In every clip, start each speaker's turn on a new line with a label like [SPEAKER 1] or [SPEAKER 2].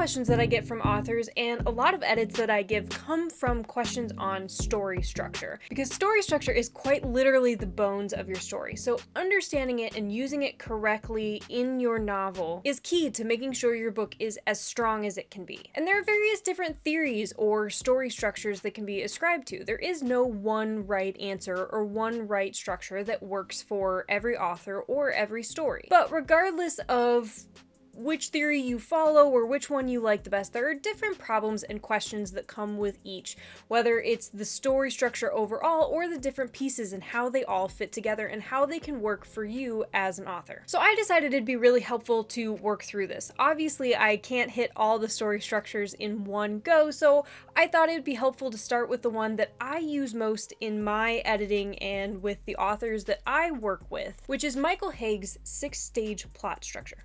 [SPEAKER 1] questions that I get from authors and a lot of edits that I give come from questions on story structure, because story structure is quite literally the bones of your story. So understanding it and using it correctly in your novel is key to making sure your book is as strong as it can be. And there are various different theories or story structures that can be ascribed to. There is no one right answer or one right structure that works for every author or every story. But regardless of which theory you follow or which one you like the best, there are different problems and questions that come with each, whether it's the story structure overall or the different pieces and how they all fit together and how they can work for you as an author. So I decided it'd be really helpful to work through this. Obviously, I can't hit all the story structures in one go, so I thought it'd be helpful to start with the one that I use most in my editing and with the authors that I work with, which is Michael Hague's 6-stage plot structure.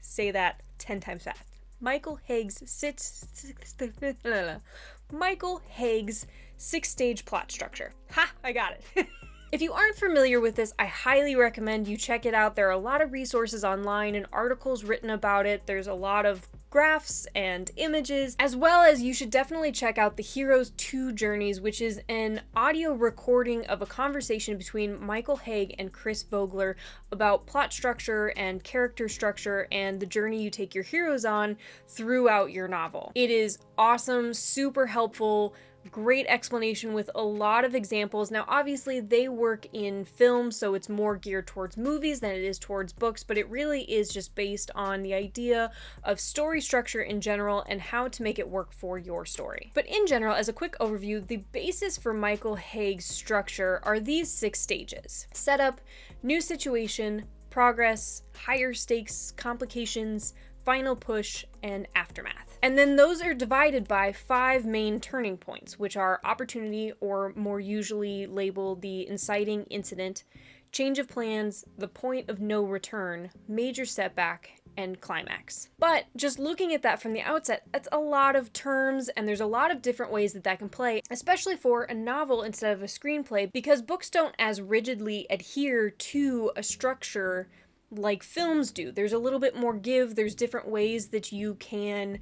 [SPEAKER 1] Say that 10 times fast. Michael Hague's 6-stage plot structure. Ha! I got it. If you aren't familiar with this, I highly recommend you check it out. There are a lot of resources online and articles written about it. There's a lot of graphs and images, as well as you should definitely check out The Hero's Two Journeys, which is an audio recording of a conversation between Michael Hague and Chris Vogler about plot structure and character structure and the journey you take your heroes on throughout your novel. It is awesome, super helpful, great explanation with a lot of examples. Now, obviously, they work in film, so it's more geared towards movies than it is towards books, but it really is just based on the idea of story structure in general and how to make it work for your story. But in general, as a quick overview, the basis for Michael Hague's structure are these 6 stages: setup, new situation, progress, higher stakes, complications, final push, and aftermath. And then those are divided by 5 main turning points, which are opportunity, or more usually labeled the inciting incident, change of plans, the point of no return, major setback, and climax. But just looking at that from the outset, that's a lot of terms, and there's a lot of different ways that that can play, especially for a novel instead of a screenplay, because books don't as rigidly adhere to a structure like films do. There's a little bit more give, there's different ways that you can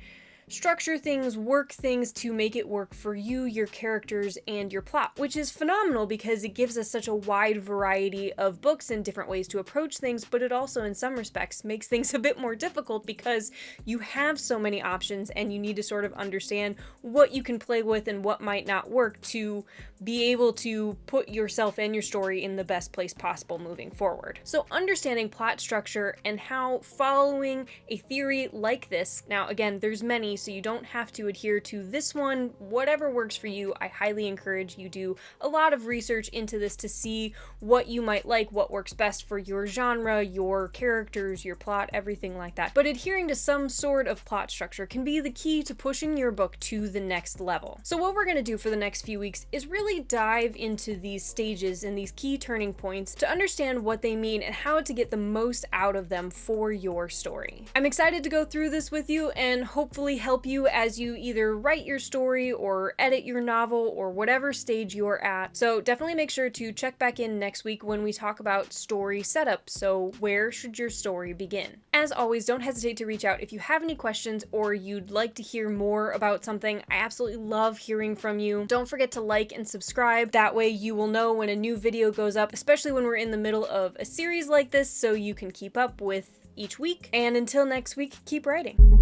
[SPEAKER 1] structure things, work things to make it work for you, your characters, and your plot, which is phenomenal because it gives us such a wide variety of books and different ways to approach things, but it also, in some respects, makes things a bit more difficult because you have so many options and you need to sort of understand what you can play with and what might not work to be able to put yourself and your story in the best place possible moving forward. So understanding plot structure and how following a theory like this, now again, there's many, so you don't have to adhere to this one. Whatever works for you, I highly encourage you do a lot of research into this to see what you might like, what works best for your genre, your characters, your plot, everything like that. But adhering to some sort of plot structure can be the key to pushing your book to the next level. So what we're going to do for the next few weeks is really dive into these stages and these key turning points to understand what they mean and how to get the most out of them for your story. I'm excited to go through this with you and hopefully help you as you either write your story or edit your novel or whatever stage you're at. So definitely make sure to check back in next week when we talk about story setup. So where should your story begin? As always, don't hesitate to reach out if you have any questions or you'd like to hear more about something. I absolutely love hearing from you. Don't forget to like and subscribe. That way you will know when a new video goes up, especially when we're in the middle of a series like this, so you can keep up with each week. And until next week, keep writing.